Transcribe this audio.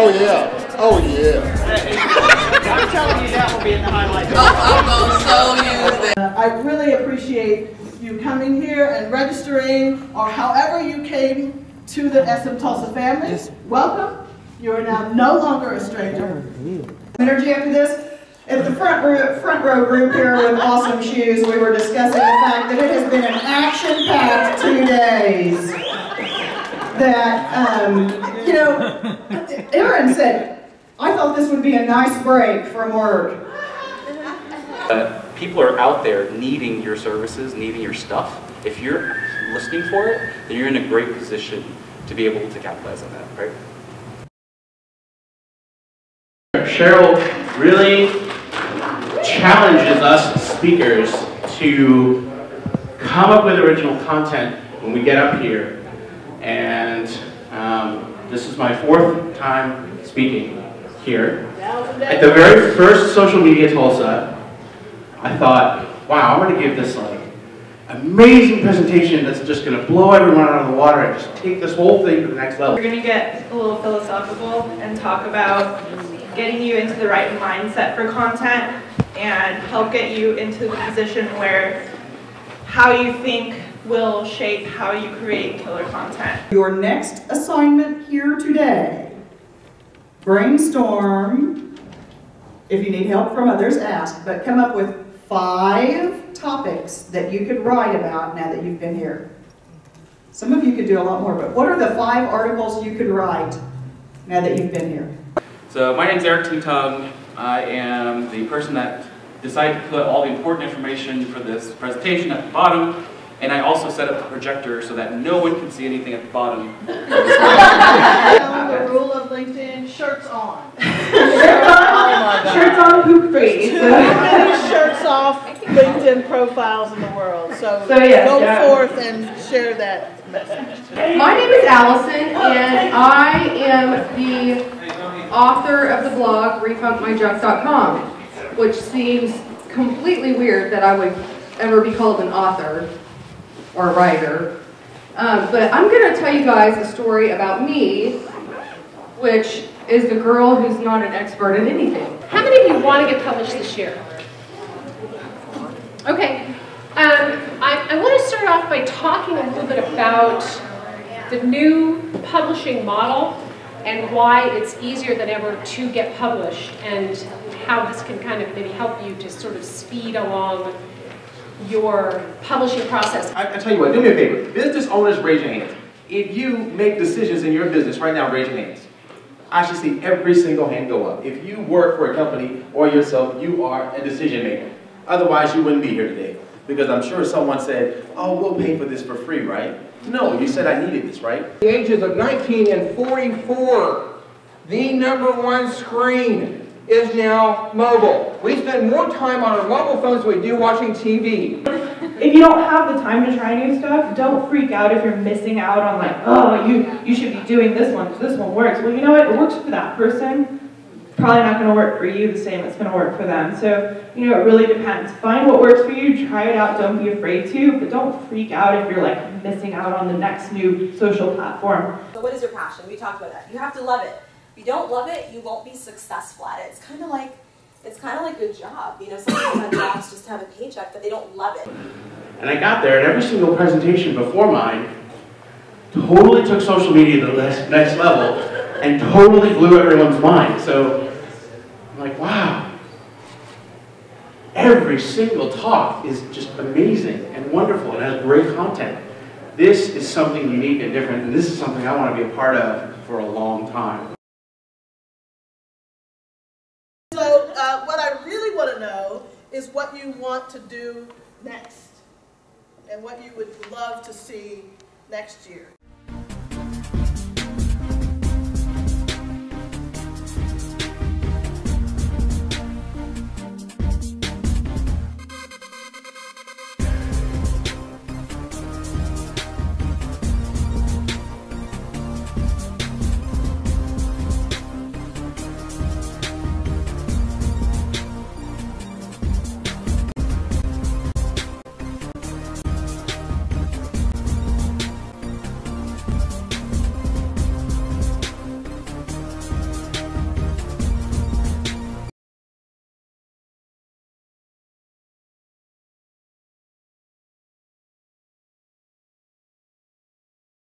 Oh yeah. Oh yeah. I'm telling you that will be in the highlights. I'm going to so use it. I really appreciate you coming here and registering, or however you came to the SMTULSA family. Welcome. You are now no longer a stranger. Energy after this. At the front row group here with awesome shoes, we were discussing the fact that it has been an action-packed 2 days. That, you know, Aaron said, I thought this would be a nice break from work. People are out there needing your services, needing your stuff. If you're listening for it, then you're in a great position to be able to capitalize on that, right? Cheryl really challenges us speakers to come up with original content when we get up here. And this is my 4th time speaking here. At the very first Social Media Tulsa, I thought, wow, I'm going to give this like amazing presentation that's just going to blow everyone out of the water and just take this whole thing to the next level. We're going to get a little philosophical and talk about getting you into the right mindset for content and help get you into the position where how you think will shape how you create killer content. Your next assignment here today, brainstorm. If you need help from others, ask, but come up with 5 topics that you could write about now that you've been here. Some of you could do a lot more, but what are the 5 articles you could write now that you've been here? So my name's Eric Tung. I am the person that decided to put all the important information for this presentation at the bottom, and I also set up the projector so that no one can see anything at the bottom. The rule of LinkedIn, shirts on. Shirts on, poop free. Shirts off LinkedIn profiles in the world. So yes, go forth and share that message. My name is Allison, and I am the author of the blog refunkmyjunk.com, which seems completely weird that I would ever be called an author or a writer. But I'm going to tell you guys a story about me, which is the girl who's not an expert in anything. How many of you want to get published this year? Okay. I want to start off by talking a little bit about the new publishing model and why it's easier than ever to get published, and how this can kind of maybe help you to sort of speed along your publishing process. I tell you what, do me a favor. Business owners, raise your hands. If you make decisions in your business right now, raise your hands. I should see every single hand go up. If you work for a company or yourself, you are a decision maker. Otherwise, you wouldn't be here today. Because I'm sure someone said, oh, we'll pay for this for free, right? No, you said I needed this, right? The ages of 19 and 44, the #1 screen is now mobile. We spend more time on our mobile phones than we do watching TV. If you don't have the time to try new stuff, don't freak out if you're missing out on like, oh, you should be doing this one because this one works. Well, you know what? It works for that person. It's probably not going to work for you the same it's going to work for them. So, you know, it really depends. Find what works for you, try it out, don't be afraid to, but don't freak out if you're like missing out on the next new social platform. So what is your passion? We talked about that. You have to love it. If you don't love it, you won't be successful at it. It's kind of like a job. You know, some people have jobs just to have a paycheck, but they don't love it. And I got there, and every single presentation before mine totally took social media to the next level and totally blew everyone's mind. So I'm like, wow. Every single talk is just amazing and wonderful and has great content. This is something unique and different, and this is something I want to be a part of for a long time. So what I really want to know is what you want to do next and what you would love to see next year.